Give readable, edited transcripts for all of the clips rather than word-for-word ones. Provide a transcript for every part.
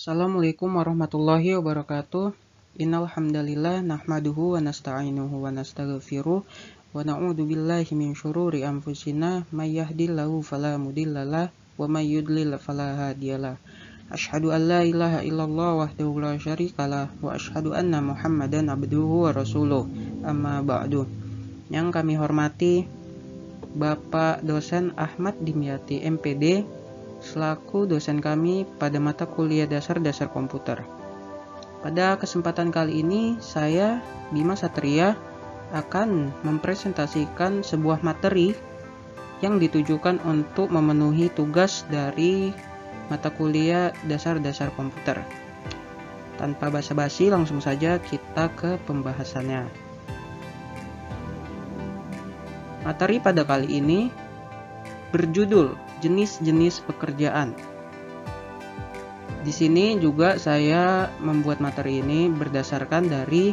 Assalamualaikum warahmatullahi wabarakatuh. Innal hamdalillah nahmaduhu wa nasta'inuhu wa nastaghfiruh wa na'udzu billahi min syururi anfusina may yahdihillahu fala mudhillalah wa may yudlil fala hadiyalah. Asyhadu an la ilaha illallah wahdahu la syarikalah wa asyhadu anna Muhammadan abduhu wa rasuluh. Amma ba'du. Yang kami hormati Bapak dosen Ahmad Dimyati MPD selaku dosen kami pada mata kuliah dasar komputer. Pada kesempatan kali ini saya, Bima Satria, akan mempresentasikan sebuah materi yang ditujukan untuk memenuhi tugas dari mata kuliah dasar komputer. Tanpa basa-basi, langsung saja kita ke pembahasannya. Materi pada kali ini berjudul jenis-jenis pekerjaan. Di sini juga saya membuat materi ini berdasarkan dari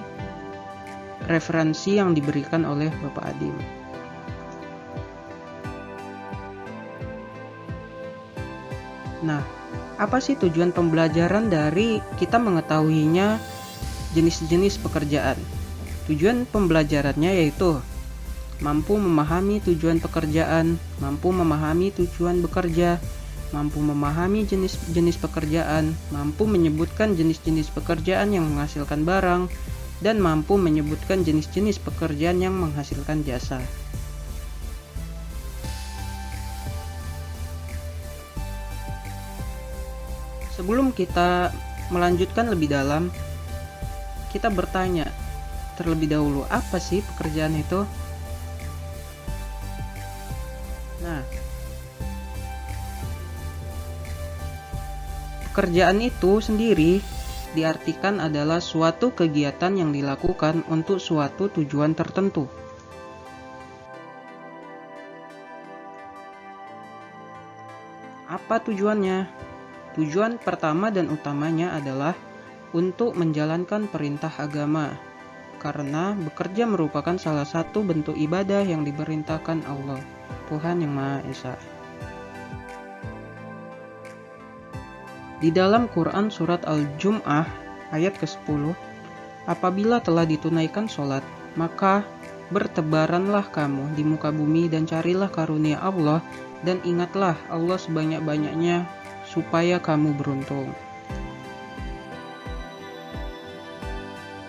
referensi yang diberikan oleh Bapak Adim. Nah, apa sih tujuan pembelajaran dari kita mengetahuinya jenis-jenis pekerjaan? Tujuan pembelajarannya yaitu mampu memahami tujuan pekerjaan, mampu memahami tujuan bekerja, mampu memahami jenis-jenis pekerjaan, mampu menyebutkan jenis-jenis pekerjaan yang menghasilkan barang, dan mampu menyebutkan jenis-jenis pekerjaan yang menghasilkan jasa. Sebelum kita melanjutkan lebih dalam, kita bertanya terlebih dahulu, apa sih pekerjaan itu? Nah, pekerjaan itu sendiri diartikan adalah suatu kegiatan yang dilakukan untuk suatu tujuan tertentu. Apa tujuannya? Tujuan pertama dan utamanya adalah untuk menjalankan perintah agama, karena bekerja merupakan salah satu bentuk ibadah yang diperintahkan Allah, Tuhan yang Maha Esa. Di dalam Quran surat Al-Jum'ah ayat ke-10, apabila telah ditunaikan sholat, maka bertebaranlah kamu di muka bumi dan carilah karunia Allah, dan ingatlah Allah sebanyak-banyaknya supaya kamu beruntung.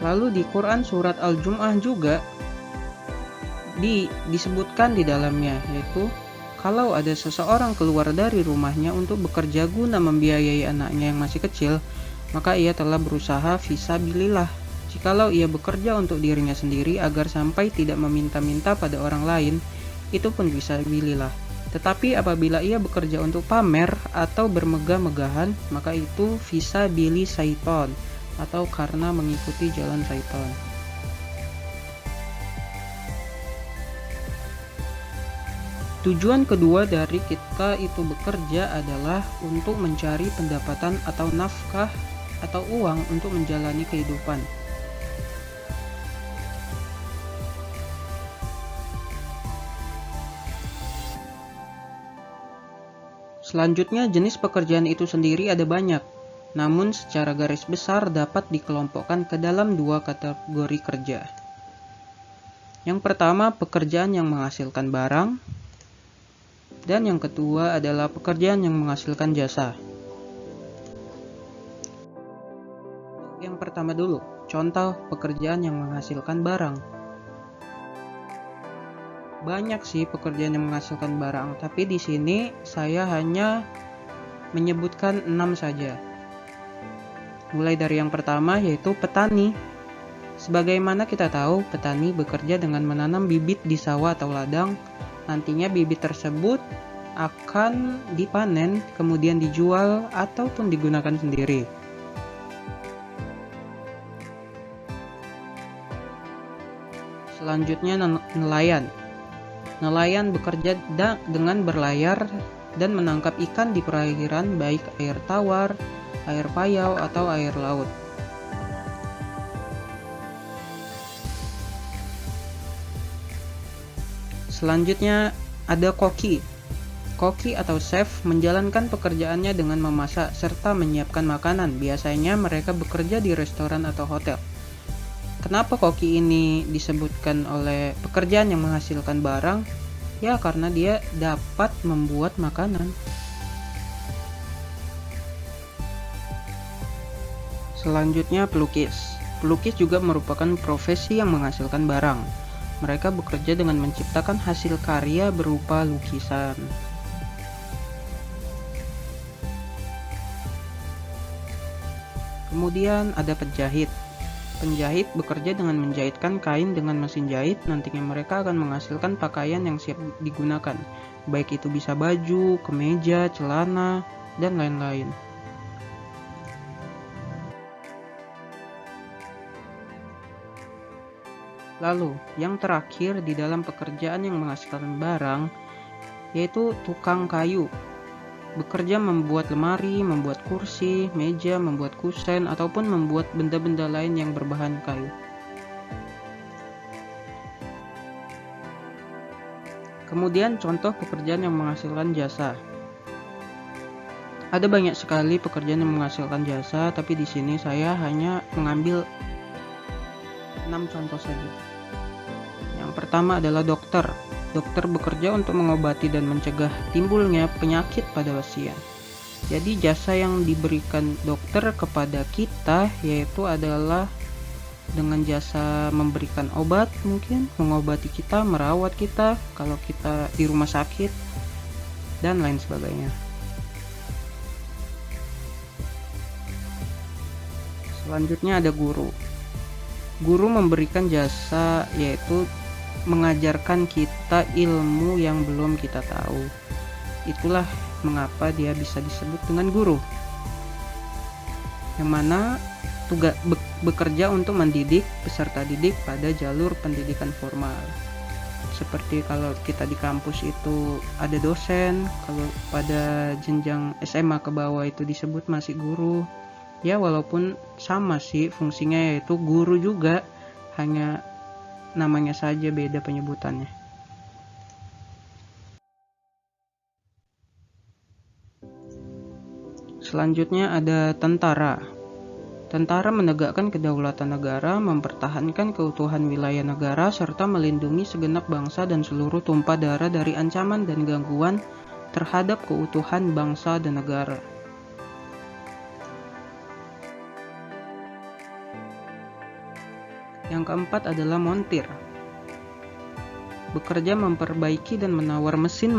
Lalu di Quran surat Al-Jum'ah juga disebutkan di dalamnya, yaitu kalau ada seseorang keluar dari rumahnya untuk bekerja guna membiayai anaknya yang masih kecil, maka ia telah berusaha fisabilillah. Jikalau ia bekerja untuk dirinya sendiri agar sampai tidak meminta-minta pada orang lain, itu pun fisabilillah. Tetapi apabila ia bekerja untuk pamer atau bermegah-megahan, maka itu fisabili syaiton, atau karena mengikuti jalan syaitan. Tujuan kedua dari kita itu bekerja adalah untuk mencari pendapatan atau nafkah atau uang untuk menjalani kehidupan. Selanjutnya, jenis pekerjaan itu sendiri ada banyak, namun secara garis besar dapat dikelompokkan ke dalam dua kategori kerja. Yang pertama, pekerjaan yang menghasilkan barang, dan yang kedua adalah pekerjaan yang menghasilkan jasa. Yang pertama dulu, contoh pekerjaan yang menghasilkan barang. Banyak sih pekerjaan yang menghasilkan barang, tapi di sini saya hanya menyebutkan 6 saja. Mulai dari yang pertama yaitu petani. Sebagaimana kita tahu, petani bekerja dengan menanam bibit di sawah atau ladang. Nantinya bibit tersebut akan dipanen, kemudian dijual ataupun digunakan sendiri. Selanjutnya nelayan. Nelayan bekerja dengan berlayar dan menangkap ikan di perairan, baik air tawar, air payau, atau air laut. Selanjutnya ada koki. Koki atau chef menjalankan pekerjaannya dengan memasak serta menyiapkan makanan. Biasanya mereka bekerja di restoran atau hotel. Kenapa koki ini disebutkan oleh pekerjaan yang menghasilkan barang? Ya, karena dia dapat membuat makanan. Selanjutnya pelukis. Pelukis juga merupakan profesi yang menghasilkan barang. Mereka bekerja dengan menciptakan hasil karya berupa lukisan. Kemudian ada penjahit. Penjahit bekerja dengan menjahitkan kain dengan mesin jahit. Nantinya mereka akan menghasilkan pakaian yang siap digunakan, baik itu bisa baju, kemeja, celana, dan lain-lain. Lalu, yang terakhir di dalam pekerjaan yang menghasilkan barang, yaitu tukang kayu. Bekerja membuat lemari, membuat kursi, meja, membuat kusen, ataupun membuat benda-benda lain yang berbahan kayu. Kemudian contoh pekerjaan yang menghasilkan jasa. Ada banyak sekali pekerjaan yang menghasilkan jasa, tapi di sini saya hanya mengambil 6 contoh saja. Yang pertama adalah dokter. Dokter bekerja untuk mengobati dan mencegah timbulnya penyakit pada pasien. Jadi jasa yang diberikan dokter kepada kita yaitu adalah dengan jasa memberikan obat, mungkin mengobati kita, merawat kita kalau kita di rumah sakit, dan lain sebagainya. Selanjutnya ada guru. Guru memberikan jasa yaitu mengajarkan kita ilmu yang belum kita tahu. Itulah mengapa dia bisa disebut dengan guru, yang mana tugas bekerja untuk mendidik peserta didik pada jalur pendidikan formal. Seperti kalau kita di kampus itu ada dosen, kalau pada jenjang SMA ke bawah itu disebut masih guru. Ya, walaupun sama sih fungsinya, yaitu guru juga, hanya namanya saja beda penyebutannya. Selanjutnya ada tentara. Tentara menegakkan kedaulatan negara, mempertahankan keutuhan wilayah negara, serta melindungi segenap bangsa dan seluruh tumpah darah dari ancaman dan gangguan terhadap keutuhan bangsa dan negara. Yang keempat adalah montir. Bekerja memperbaiki dan menawar mesin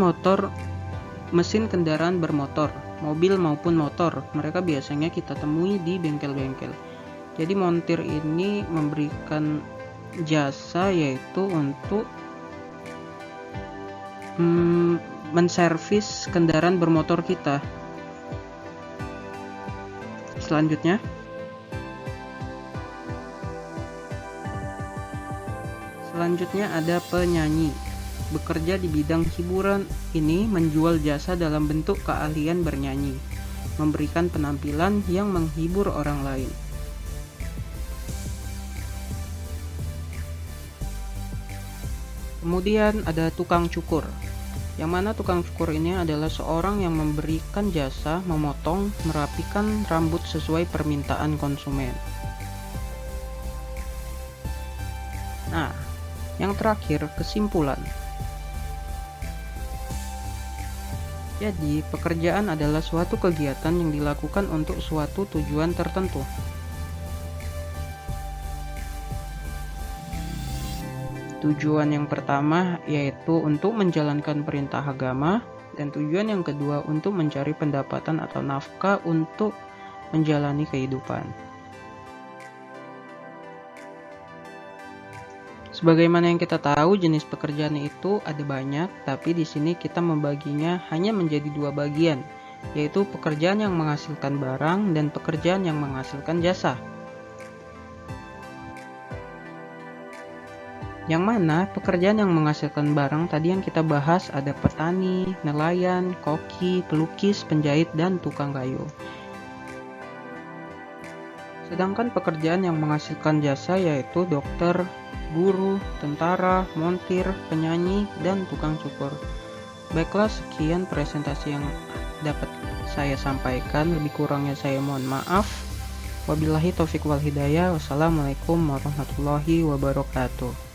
kendaraan bermotor, mobil maupun motor. Mereka biasanya kita temui di bengkel-bengkel. Jadi montir ini memberikan jasa yaitu untuk menservis kendaraan bermotor kita. Selanjutnya ada penyanyi. Bekerja di bidang hiburan ini menjual jasa dalam bentuk keahlian bernyanyi, memberikan penampilan yang menghibur orang lain. Kemudian ada tukang cukur, yang mana tukang cukur ini adalah seorang yang memberikan jasa memotong, merapikan rambut sesuai permintaan konsumen. Nah, yang terakhir, kesimpulan. Jadi, pekerjaan adalah suatu kegiatan yang dilakukan untuk suatu tujuan tertentu. Tujuan yang pertama yaitu untuk menjalankan perintah agama, dan tujuan yang kedua untuk mencari pendapatan atau nafkah untuk menjalani kehidupan. Sebagaimana yang kita tahu, jenis pekerjaan itu ada banyak, tapi di sini kita membaginya hanya menjadi 2 bagian, yaitu pekerjaan yang menghasilkan barang dan pekerjaan yang menghasilkan jasa. Yang mana pekerjaan yang menghasilkan barang tadi yang kita bahas ada petani, nelayan, koki, pelukis, penjahit, dan tukang kayu. Sedangkan pekerjaan yang menghasilkan jasa yaitu dokter, guru, tentara, montir, penyanyi, dan tukang cukur. Baiklah, sekian presentasi yang dapat saya sampaikan. Lebih kurangnya saya mohon maaf. Wabillahi taufiq wal hidayah. Wassalamualaikum warahmatullahi wabarakatuh.